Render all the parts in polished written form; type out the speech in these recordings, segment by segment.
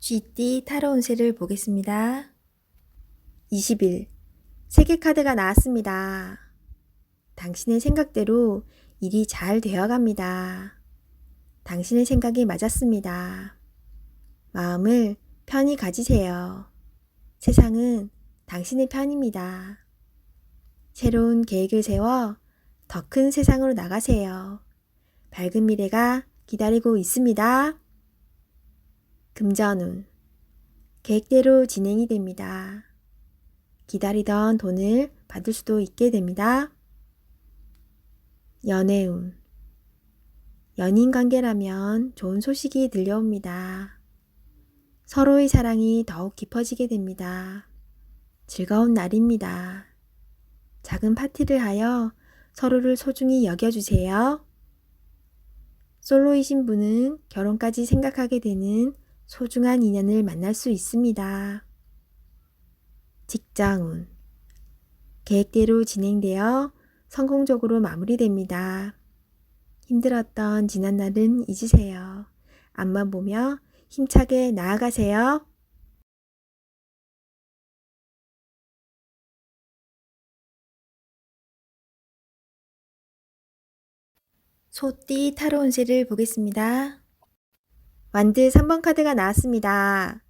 쥐띠 타로 운세를 보겠습니다. 20일 세계 카드가 나왔습니다. 당신의 생각대로 일이 잘 되어갑니다. 당신의 생각이 맞았습니다. 마음을 편히 가지세요. 세상은 당신의 편입니다. 새로운 계획을 세워 더 큰 세상으로 나가세요. 밝은 미래가 기다리고 있습니다. 금전운 계획대로 진행이 됩니다. 기다리던 돈을 받을 수도 있게 됩니다. 연애운 연인 관계라면 좋은 소식이 들려옵니다. 서로의 사랑이 더욱 깊어지게 됩니다. 즐거운 날입니다. 작은 파티를 하여 서로를 소중히 여겨주세요. 솔로이신 분은 결혼까지 생각하게 되는 소중한 인연을 만날 수 있습니다. 직장운 계획대로 진행되어 성공적으로 마무리됩니다. 힘들었던 지난날은 잊으세요. 앞만 보며 힘차게 나아가세요. 소띠 타로 운세를 보겠습니다. 완드 3번 카드가 나왔습니다.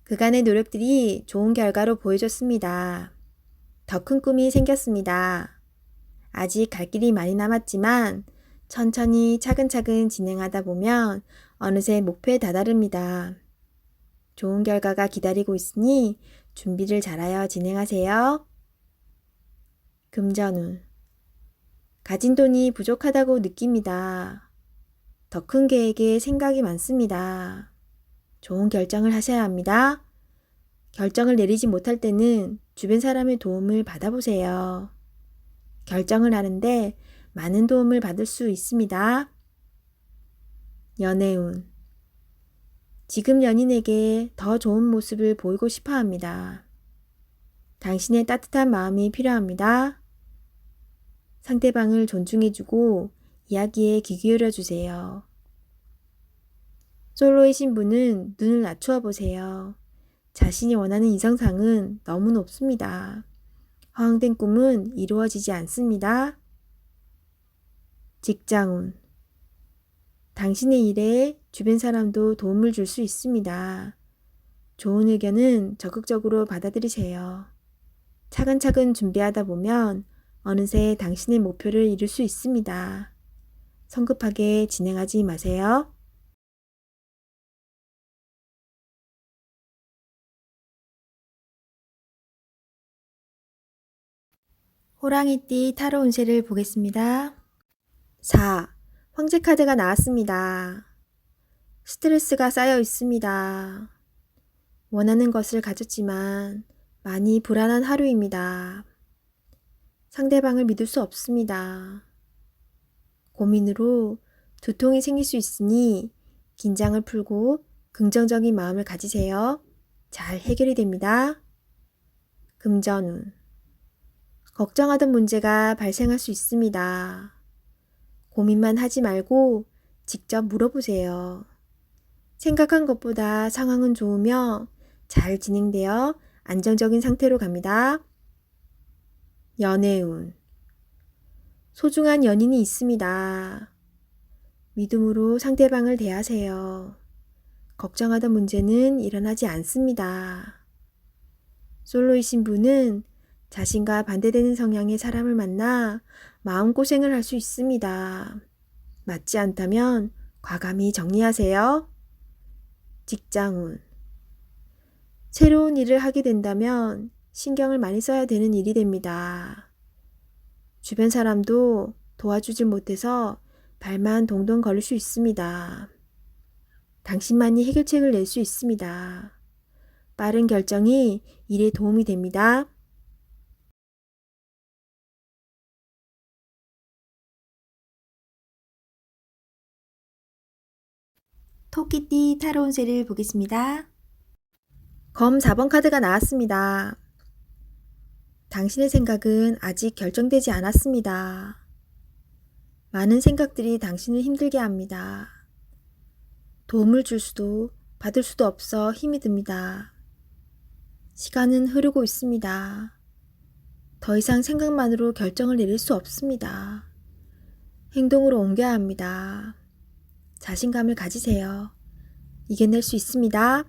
그간의 노력들이 좋은 결과로 보여줬습니다. 더 큰 꿈이 생겼습니다. 아직 갈 길이 많이 남았지만 천천히 차근차근 진행하다 보면 어느새 목표에 다다릅니다. 좋은 결과가 기다리고 있으니 준비를 잘하여 진행하세요. 금전운 가진 돈이 부족하다고 느낍니다. 더 큰 계획에 생각이 많습니다. 좋은 결정을 하셔야 합니다. 결정을 내리지 못할 때는 주변 사람의 도움을 받아보세요. 결정을 하는데 많은 도움을 받을 수 있습니다. 연애운 지금 연인에게 더 좋은 모습을 보이고 싶어 합니다. 당신의 따뜻한 마음이 필요합니다. 상대방을 존중해주고 이야기에 귀 기울여주세요. 솔로이신 분은 눈을 낮추어 보세요. 자신이 원하는 이상상은 너무 높습니다. 허황된 꿈은 이루어지지 않습니다. 직장운 당신의 일에 주변 사람도 도움을 줄 수 있습니다. 좋은 의견은 적극적으로 받아들이세요. 차근차근 준비하다 보면 어느새 당신의 목표를 이룰 수 있습니다. 성급하게 진행하지 마세요. 호랑이띠 타로 운세를 보겠습니다. 4. 황제 카드가 나왔습니다. 스트레스가 쌓여 있습니다. 원하는 것을 가졌지만 많이 불안한 하루입니다. 상대방을 믿을 수 없습니다. 고민으로 두통이 생길 수 있으니 긴장을 풀고 긍정적인 마음을 가지세요. 잘 해결이 됩니다. 금전운 걱정하던 문제가 발생할 수 있습니다. 고민만 하지 말고 직접 물어보세요. 생각한 것보다 상황은 좋으며 잘 진행되어 안정적인 상태로 갑니다. 연애운 소중한 연인이 있습니다. 믿음으로 상대방을 대하세요. 걱정하던 문제는 일어나지 않습니다. 솔로이신 분은 자신과 반대되는 성향의 사람을 만나 마음고생을 할 수 있습니다. 맞지 않다면 과감히 정리하세요. 직장운 새로운 일을 하게 된다면 신경을 많이 써야 되는 일이 됩니다. 주변 사람도 도와주질 못해서 발만 동동 걸릴 수 있습니다. 당신만이 해결책을 낼 수 있습니다. 빠른 결정이 일에 도움이 됩니다. 토끼띠 타로 운세를 보겠습니다. 검 4번 카드가 나왔습니다. 당신의 생각은 아직 결정되지 않았습니다. 많은 생각들이 당신을 힘들게 합니다. 도움을 줄 수도 받을 수도 없어 힘이 듭니다. 시간은 흐르고 있습니다. 더 이상 생각만으로 결정을 내릴 수 없습니다. 행동으로 옮겨야 합니다. 자신감을 가지세요. 이겨낼 수 있습니다.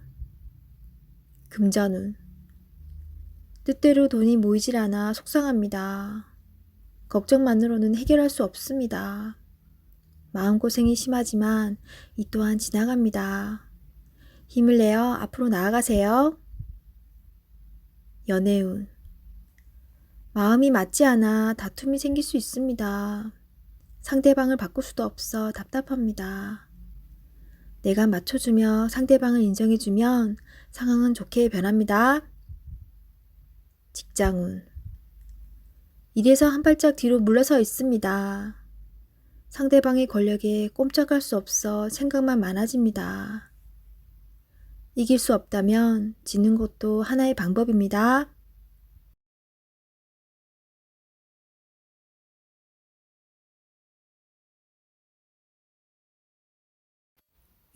금전운. 뜻대로 돈이 모이질 않아 속상합니다. 걱정만으로는 해결할 수 없습니다. 마음고생이 심하지만 이 또한 지나갑니다. 힘을 내어 앞으로 나아가세요. 연애운. 마음이 맞지 않아 다툼이 생길 수 있습니다. 상대방을 바꿀 수도 없어 답답합니다. 내가 맞춰주며 상대방을 인정해주면 상황은 좋게 변합니다. 직장운. 일에서 한 발짝 뒤로 물러서 있습니다. 상대방의 권력에 꼼짝할 수 없어 생각만 많아집니다. 이길 수 없다면 지는 것도 하나의 방법입니다.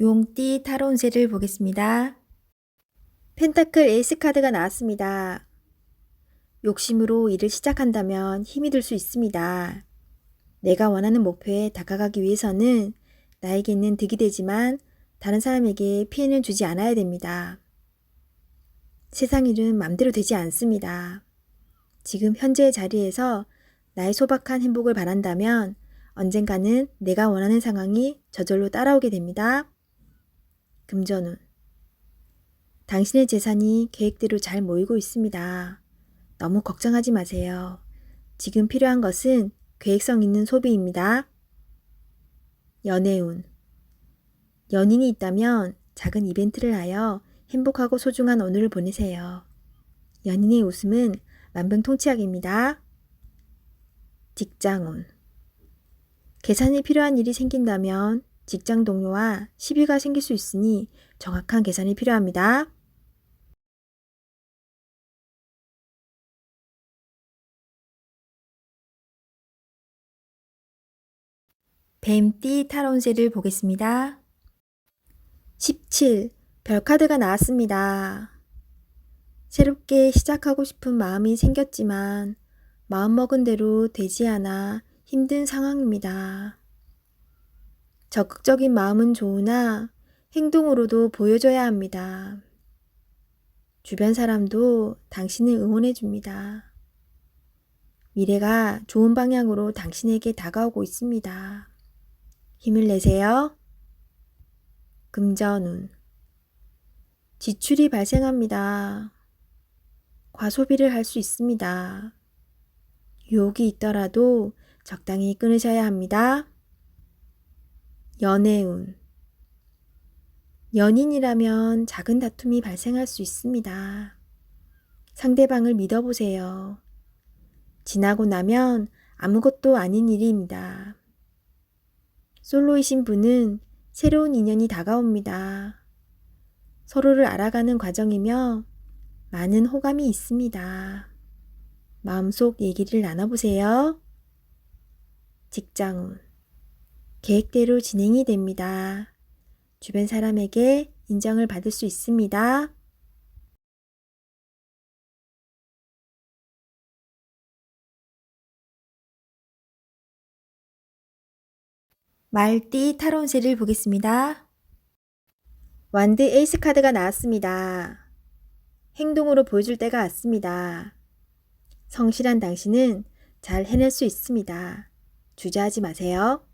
용띠 타로 운세를 보겠습니다. 펜타클 에이스 카드가 나왔습니다. 욕심으로 일을 시작한다면 힘이 들 수 있습니다. 내가 원하는 목표에 다가가기 위해서는 나에게는 득이 되지만 다른 사람에게 피해는 주지 않아야 됩니다. 세상 일은 맘대로 되지 않습니다. 지금 현재의 자리에서 나의 소박한 행복을 바란다면 언젠가는 내가 원하는 상황이 저절로 따라오게 됩니다. 금전운. 당신의 재산이 계획대로 잘 모이고 있습니다. 너무 걱정하지 마세요. 지금 필요한 것은 계획성 있는 소비입니다. 연애운. 연인이 있다면 작은 이벤트를 하여 행복하고 소중한 오늘을 보내세요. 연인의 웃음은 만병통치약입니다. 직장운. 계산이 필요한 일이 생긴다면 직장 동료와 시비가 생길 수 있으니 정확한 계산이 필요합니다. 뱀띠 타로 운세를 보겠습니다. 17. 별카드가 나왔습니다. 새롭게 시작하고 싶은 마음이 생겼지만 마음먹은 대로 되지 않아 힘든 상황입니다. 적극적인 마음은 좋으나 행동으로도 보여줘야 합니다. 주변 사람도 당신을 응원해 줍니다. 미래가 좋은 방향으로 당신에게 다가오고 있습니다. 힘을 내세요. 금전운. 지출이 발생합니다. 과소비를 할 수 있습니다. 유혹이 있더라도 적당히 끊으셔야 합니다. 연애운. 연인이라면 작은 다툼이 발생할 수 있습니다. 상대방을 믿어보세요. 지나고 나면 아무것도 아닌 일입니다. 솔로이신 분은 새로운 인연이 다가옵니다. 서로를 알아가는 과정이며 많은 호감이 있습니다. 마음속 얘기를 나눠보세요. 직장운. 계획대로 진행이 됩니다. 주변 사람에게 인정을 받을 수 있습니다. 말띠 타로 운세를 보겠습니다. 완드 에이스 카드가 나왔습니다. 행동으로 보여줄 때가 왔습니다. 성실한 당신은 잘 해낼 수 있습니다. 주저하지 마세요.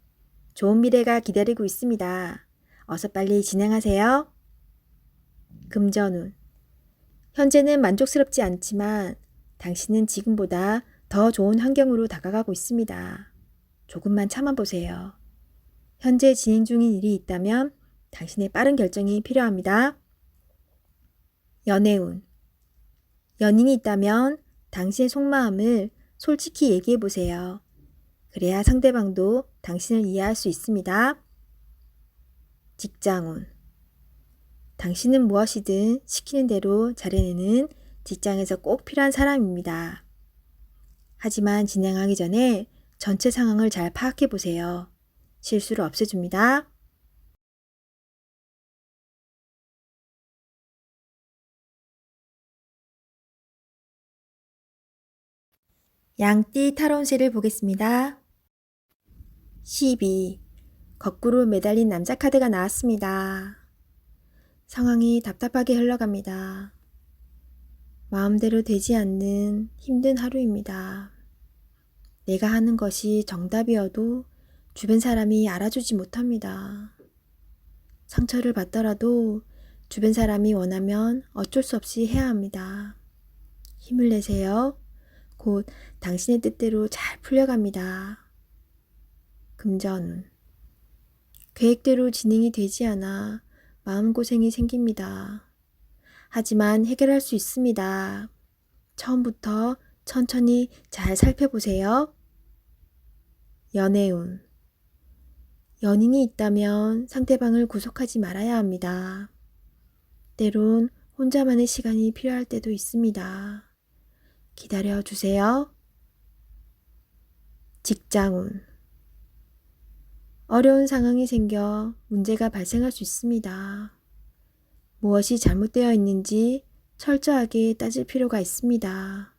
좋은 미래가 기다리고 있습니다. 어서 빨리 진행하세요. 금전운. 현재는 만족스럽지 않지만 당신은 지금보다 더 좋은 환경으로 다가가고 있습니다. 조금만 참아보세요. 현재 진행 중인 일이 있다면 당신의 빠른 결정이 필요합니다. 연애운. 연인이 있다면 당신의 속마음을 솔직히 얘기해보세요. 그래야 상대방도 당신을 이해할 수 있습니다. 직장운. 당신은 무엇이든 시키는 대로 잘해내는 직장에서 꼭 필요한 사람입니다. 하지만 진행하기 전에 전체 상황을 잘 파악해보세요. 실수를 없애줍니다. 양띠 타로 운세를 보겠습니다. 12. 거꾸로 매달린 남자 카드가 나왔습니다. 상황이 답답하게 흘러갑니다. 마음대로 되지 않는 힘든 하루입니다. 내가 하는 것이 정답이어도 주변 사람이 알아주지 못합니다. 상처를 받더라도 주변 사람이 원하면 어쩔 수 없이 해야 합니다. 힘을 내세요. 곧 당신의 뜻대로 잘 풀려갑니다. 금전운. 계획대로 진행이 되지 않아 마음고생이 생깁니다. 하지만 해결할 수 있습니다. 처음부터 천천히 잘 살펴보세요. 연애운. 연인이 있다면 상대방을 구속하지 말아야 합니다. 때론 혼자만의 시간이 필요할 때도 있습니다. 기다려 주세요. 직장운. 어려운 상황이 생겨 문제가 발생할 수 있습니다. 무엇이 잘못되어 있는지 철저하게 따질 필요가 있습니다.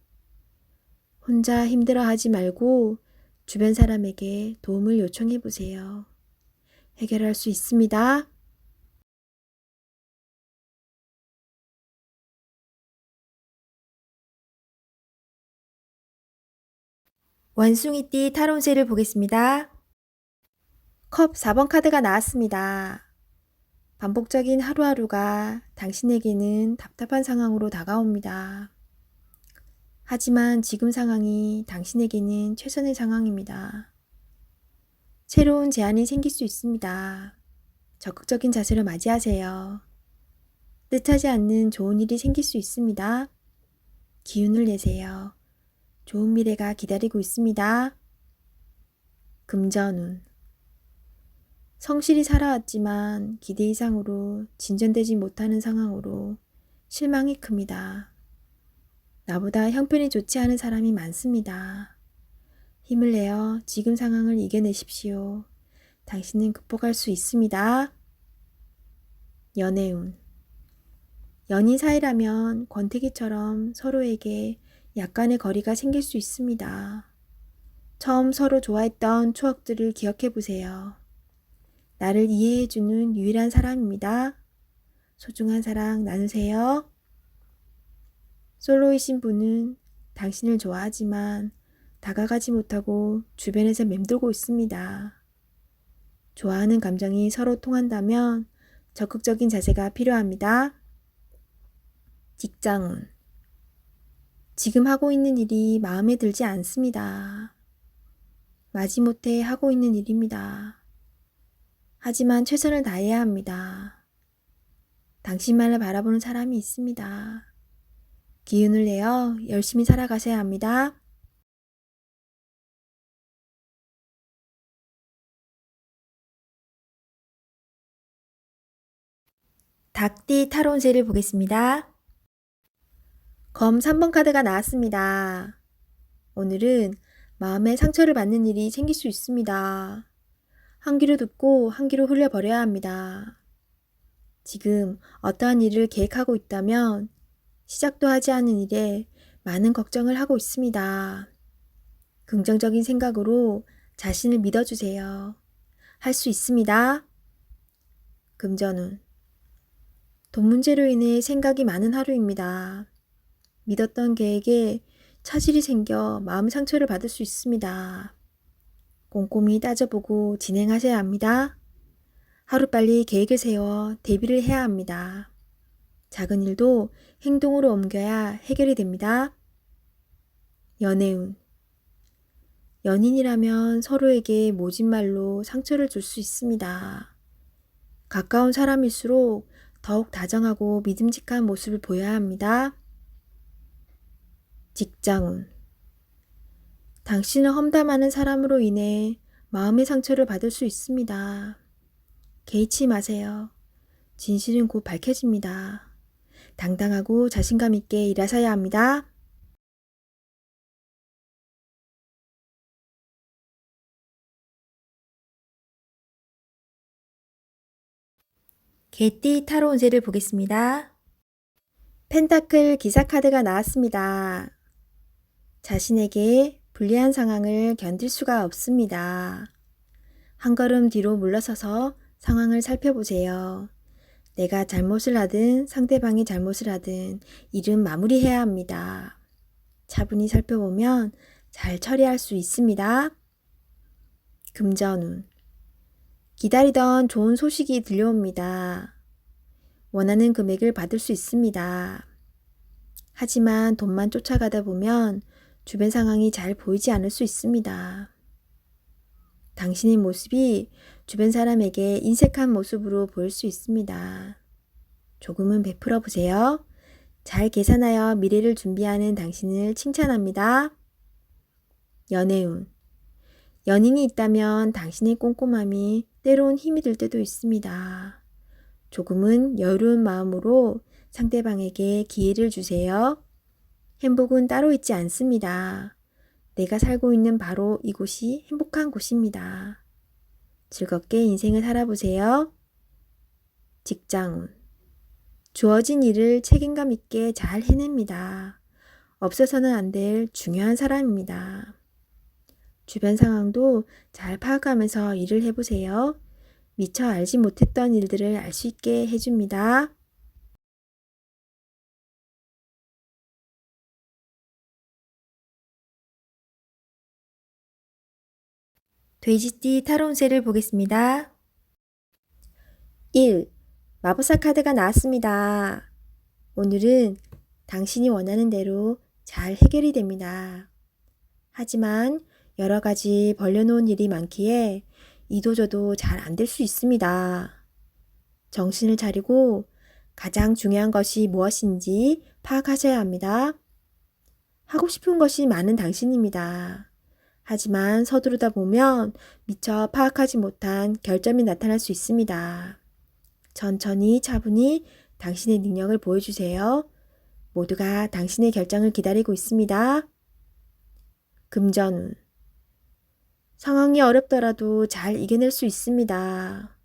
혼자 힘들어하지 말고 주변 사람에게 도움을 요청해 보세요. 해결할 수 있습니다. 원숭이띠 타로 운세를 보겠습니다. 컵 4번 카드가 나왔습니다. 반복적인 하루하루가 당신에게는 답답한 상황으로 다가옵니다. 하지만 지금 상황이 당신에게는 최선의 상황입니다. 새로운 제안이 생길 수 있습니다. 적극적인 자세로 맞이하세요. 뜻하지 않는 좋은 일이 생길 수 있습니다. 기운을 내세요. 좋은 미래가 기다리고 있습니다. 금전운. 성실히 살아왔지만 기대 이상으로 진전되지 못하는 상황으로 실망이 큽니다. 나보다 형편이 좋지 않은 사람이 많습니다. 힘을 내어 지금 상황을 이겨내십시오. 당신은 극복할 수 있습니다. 연애운. 연인 사이라면 권태기처럼 서로에게 약간의 거리가 생길 수 있습니다. 처음 서로 좋아했던 추억들을 기억해 보세요. 나를 이해해주는 유일한 사람입니다. 소중한 사랑 나누세요. 솔로이신 분은 당신을 좋아하지만 다가가지 못하고 주변에서 맴돌고 있습니다. 좋아하는 감정이 서로 통한다면 적극적인 자세가 필요합니다. 직장운. 지금 하고 있는 일이 마음에 들지 않습니다. 마지못해 하고 있는 일입니다. 하지만 최선을 다해야 합니다. 당신만을 바라보는 사람이 있습니다. 기운을 내어 열심히 살아가셔야 합니다. 닭띠 타로 운세를 보겠습니다. 검 3번 카드가 나왔습니다. 오늘은 마음에 상처를 받는 일이 생길 수 있습니다. 한 귀로 듣고 한 귀로 흘려버려야 합니다. 지금 어떠한 일을 계획하고 있다면 시작도 하지 않은 일에 많은 걱정을 하고 있습니다. 긍정적인 생각으로 자신을 믿어주세요. 할 수 있습니다. 금전운. 돈 문제로 인해 생각이 많은 하루입니다. 믿었던 계획에 차질이 생겨 마음 상처를 받을 수 있습니다. 꼼꼼히 따져보고 진행하셔야 합니다. 하루빨리 계획을 세워 대비를 해야 합니다. 작은 일도 행동으로 옮겨야 해결이 됩니다. 연애운. 연인이라면 서로에게 모진 말로 상처를 줄 수 있습니다. 가까운 사람일수록 더욱 다정하고 믿음직한 모습을 보여야 합니다. 직장운. 당신을 험담하는 사람으로 인해 마음의 상처를 받을 수 있습니다. 개의치 마세요. 진실은 곧 밝혀집니다. 당당하고 자신감 있게 일하셔야 합니다. 개띠 타로 운세를 보겠습니다. 펜타클 기사 카드가 나왔습니다. 자신에게 불리한 상황을 견딜 수가 없습니다. 한 걸음 뒤로 물러서서 상황을 살펴보세요. 내가 잘못을 하든 상대방이 잘못을 하든 일은 마무리해야 합니다. 차분히 살펴보면 잘 처리할 수 있습니다. 금전운. 기다리던 좋은 소식이 들려옵니다. 원하는 금액을 받을 수 있습니다. 하지만 돈만 쫓아가다 보면 주변 상황이 잘 보이지 않을 수 있습니다. 당신의 모습이 주변 사람에게 인색한 모습으로 보일 수 있습니다. 조금은 베풀어 보세요. 잘 계산하여 미래를 준비하는 당신을 칭찬합니다. 연애운. 연인이 있다면 당신의 꼼꼼함이 때론 힘이 들 때도 있습니다. 조금은 여유로운 마음으로 상대방에게 기회를 주세요. 행복은 따로 있지 않습니다. 내가 살고 있는 바로 이곳이 행복한 곳입니다. 즐겁게 인생을 살아보세요. 직장운. 주어진 일을 책임감 있게 잘 해냅니다. 없어서는 안 될 중요한 사람입니다. 주변 상황도 잘 파악하면서 일을 해보세요. 미처 알지 못했던 일들을 알 수 있게 해줍니다. 돼지띠 타로 운세를 보겠습니다. 1. 마법사 카드가 나왔습니다. 오늘은 당신이 원하는 대로 잘 해결이 됩니다. 하지만 여러 가지 벌려놓은 일이 많기에 이도저도 잘 안 될 수 있습니다. 정신을 차리고 가장 중요한 것이 무엇인지 파악하셔야 합니다. 하고 싶은 것이 많은 당신입니다. 하지만 서두르다 보면 미처 파악하지 못한 결점이 나타날 수 있습니다. 천천히 차분히 당신의 능력을 보여주세요. 모두가 당신의 결정을 기다리고 있습니다. 금전운. 상황이 어렵더라도 잘 이겨낼 수 있습니다.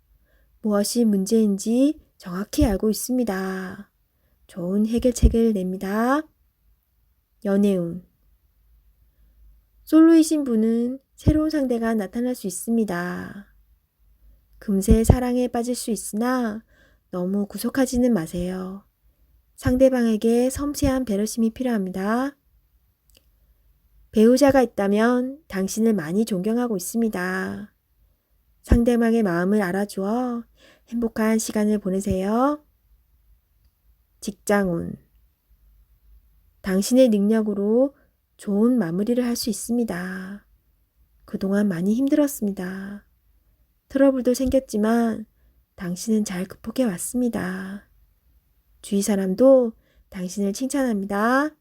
무엇이 문제인지 정확히 알고 있습니다. 좋은 해결책을 냅니다. 연애운. 솔로이신 분은 새로운 상대가 나타날 수 있습니다. 금세 사랑에 빠질 수 있으나 너무 구속하지는 마세요. 상대방에게 섬세한 배려심이 필요합니다. 배우자가 있다면 당신을 많이 존경하고 있습니다. 상대방의 마음을 알아주어 행복한 시간을 보내세요. 직장운. 당신의 능력으로 좋은 마무리를 할 수 있습니다. 그동안 많이 힘들었습니다. 트러블도 생겼지만 당신은 잘 극복해 왔습니다. 주위 사람도 당신을 칭찬합니다.